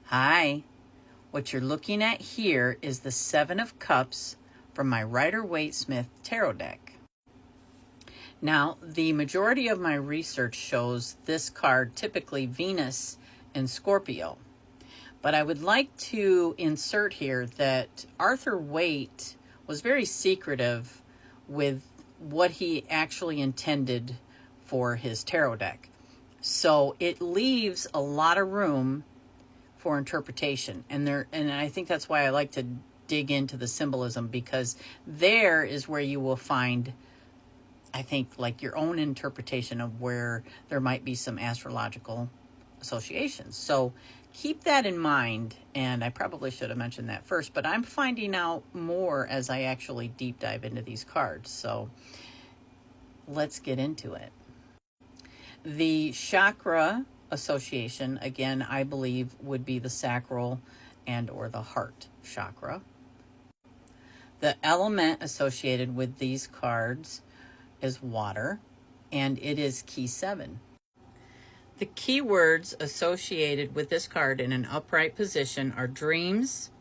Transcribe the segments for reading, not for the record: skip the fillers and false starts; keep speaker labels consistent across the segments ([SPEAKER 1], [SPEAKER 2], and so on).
[SPEAKER 1] Hi, what you're looking at here is the Seven of Cups from my Rider-Waite Tarot deck. Now, the majority of my research shows this card typically Venus and Scorpio. But I would like to insert here that Arthur Waite was very secretive with what he actually intended for his tarot deck. So it leaves a lot of room for interpretation, and I think that's why I like to dig into the symbolism, because there is where you will find, I think, like your own interpretation of where there might be some astrological associations. So keep that in mind, and I probably should have mentioned that first, but I'm finding out more as I actually deep dive into these cards. So let's get into it. The chakra association, again, I believe would be the sacral and or the heart chakra. The element associated with these cards is water, and it is key 7. The keywords associated with this card in an upright position are dreams,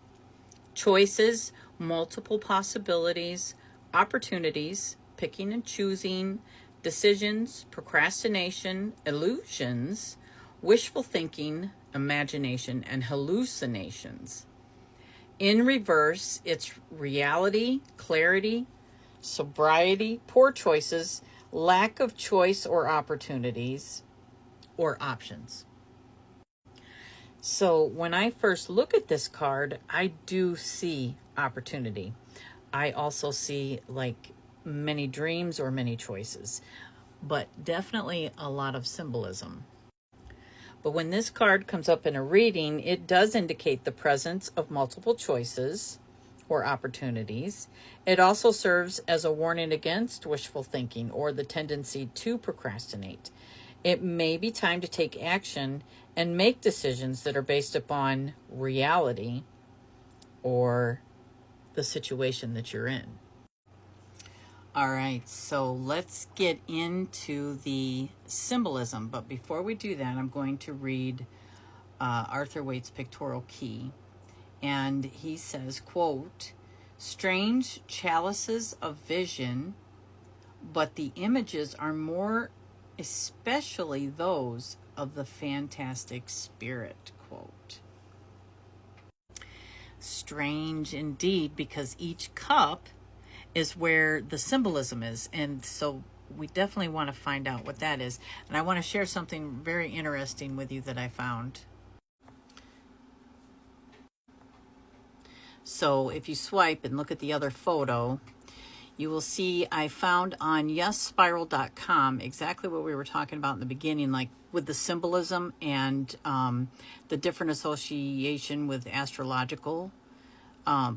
[SPEAKER 1] choices, multiple possibilities, opportunities, picking and choosing, decisions, procrastination, illusions, wishful thinking, imagination, and hallucinations. In reverse, it's reality, clarity, sobriety, poor choices, lack of choice or opportunities or options. So when I first look at this card, I do see opportunity. I also see like many dreams or many choices, but definitely a lot of symbolism. But when this card comes up in a reading, it does indicate the presence of multiple choices or opportunities. It also serves as a warning against wishful thinking or the tendency to procrastinate. It may be time to take action and make decisions that are based upon reality or the situation that you're in. All right, so let's get into the symbolism. But before we do that, I'm going to read Arthur Waite's pictorial key. And he says, quote, "Strange chalices of vision, but the images are more especially those of the fantastic spirit," quote. Strange indeed, because each cup is where the symbolism is, and so we definitely want to find out what that is. And I want to share something very interesting with you that I found. So if you swipe and look at the other photo, you will see I found on yesspiral.com exactly what we were talking about in the beginning, like with the symbolism and the different association with astrological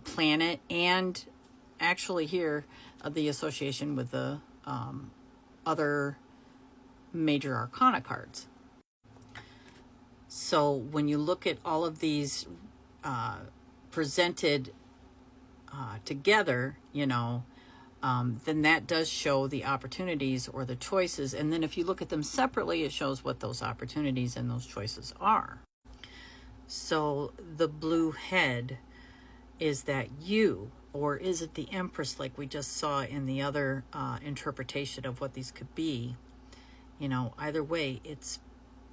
[SPEAKER 1] planet, and actually here the association with the other major arcana cards. So when you look at all of these presented together, you know, then that does show the opportunities or the choices. And then if you look at them separately, it shows what those opportunities and those choices are. So the blue head, is that you, or is it the Empress like we just saw in the other interpretation of what these could be? You know, either way, it's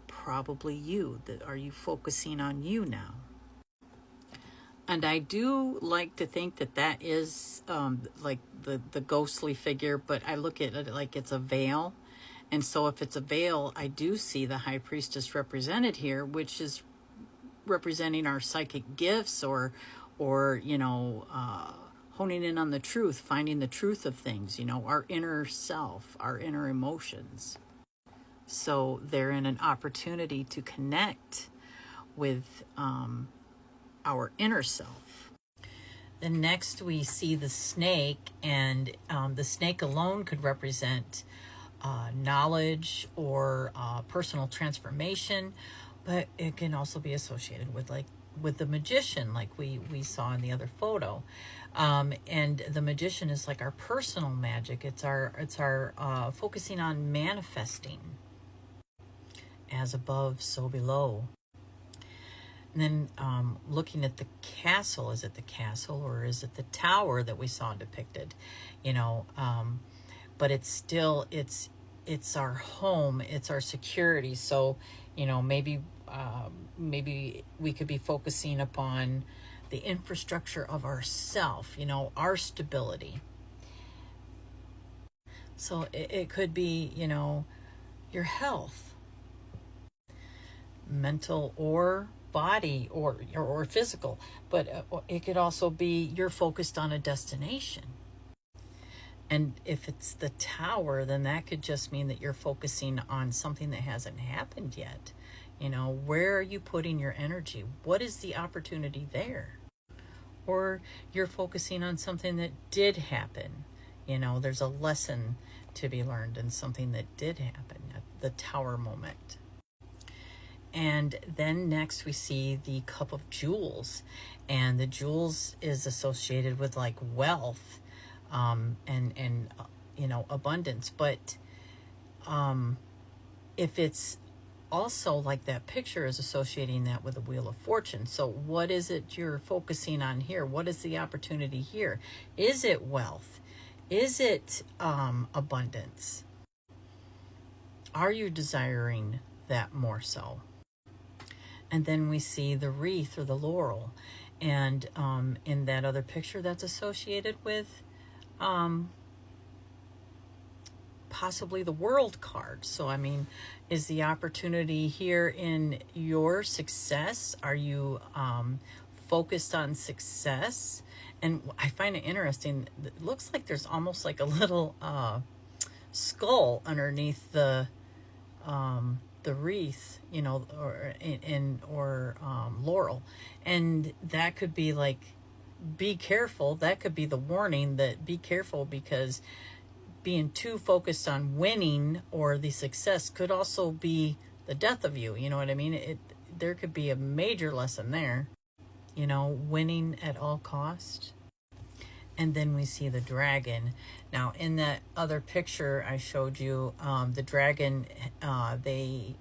[SPEAKER 1] probably you. Are you focusing on you now? And I do like to think that that is like the ghostly figure, but I look at it like it's a veil. And so if it's a veil, I do see the High Priestess represented here, which is representing our psychic gifts, or you know, honing in on the truth, finding the truth of things, you know, our inner self, our inner emotions. So they're in an opportunity to connect with our inner self. Then next we see the snake, and the snake alone could represent knowledge or personal transformation, but it can also be associated with the magician, like we saw in the other photo. And the magician is like our personal magic. It's our focusing on manifesting. As above, so below. And then looking at the castle, is it the castle or is it the tower that we saw depicted? You know, but it's still, it's our home, it's our security. So, you know, maybe we could be focusing upon the infrastructure of ourself, you know, our stability. So it could be, you know, your health, mental or body or physical, but it could also be you're focused on a destination. And if it's the tower, then that could just mean that you're focusing on something that hasn't happened yet. You know, where are you putting your energy? What is the opportunity there? Or you're focusing on something that did happen. You know, there's a lesson to be learned in something that did happen at the tower moment. And then next we see the cup of jewels, and the jewels is associated with like wealth, and you know, abundance. But if it's also like that picture is associating that with the Wheel of Fortune. So what is it you're focusing on here? What is the opportunity here? Is it wealth? Is it abundance? Are you desiring that more so? And then we see the wreath or the laurel. And in that other picture, that's associated with possibly the World card. So, I mean, is the opportunity here in your success? Are you focused on success? And I find it interesting. It looks like there's almost like a little skull underneath the wreath, you know, or laurel, and that could be like, be careful. That could be the warning that be careful, because being too focused on winning or the success could also be the death of you. You know what I mean? There could be a major lesson there. You know, winning at all cost. And then we see the dragon. Now, in that other picture I showed you, the dragon, they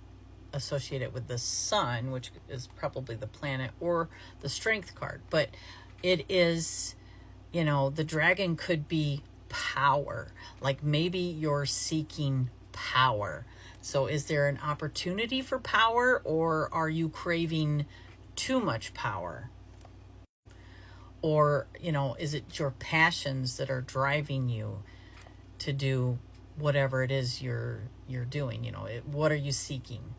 [SPEAKER 1] associate it with the sun, which is probably the planet, or the strength card. But it is, you know, the dragon could be power. Like maybe you're seeking power. So is there an opportunity for power, or are you craving too much power? Or, you know, is it your passions that are driving you to do whatever it is you're doing? You know, what are you seeking?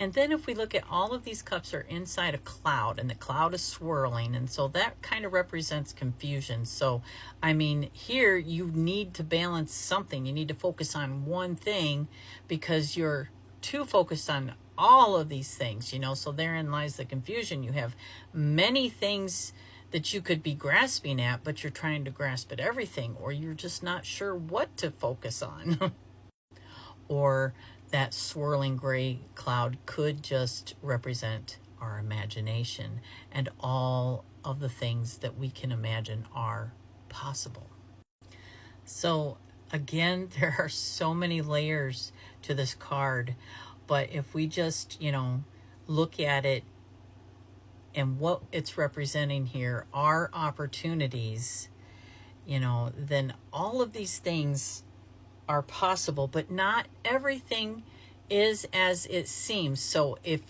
[SPEAKER 1] And then if we look at all of these cups are inside a cloud, and the cloud is swirling, and so that kind of represents confusion. So, I mean, here you need to balance something. You need to focus on one thing, because you're too focused on all of these things, you know, so therein lies the confusion. You have many things that you could be grasping at, but you're trying to grasp at everything, or you're just not sure what to focus on. Or that swirling gray cloud could just represent our imagination and all of the things that we can imagine are possible. So again, there are so many layers to this card, but if we just, you know, look at it and what it's representing here are opportunities, you know, then all of these things are possible, but not everything is as it seems. So if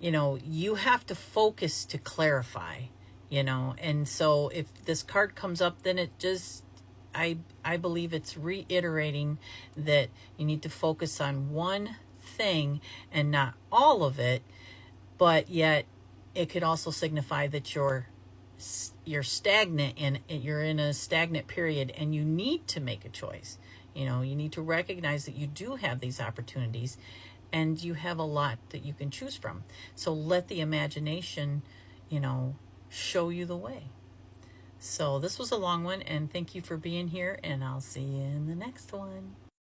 [SPEAKER 1] you know, you have to focus to clarify, you know. And so if this card comes up, then it just, I believe it's reiterating that you need to focus on one thing and not all of it. But yet it could also signify that you're stagnant, and you're in a stagnant period, and you need to make a choice. You know, you need to recognize that you do have these opportunities, and you have a lot that you can choose from. So let the imagination, you know, show you the way. So this was a long one, and thank you for being here, and I'll see you in the next one.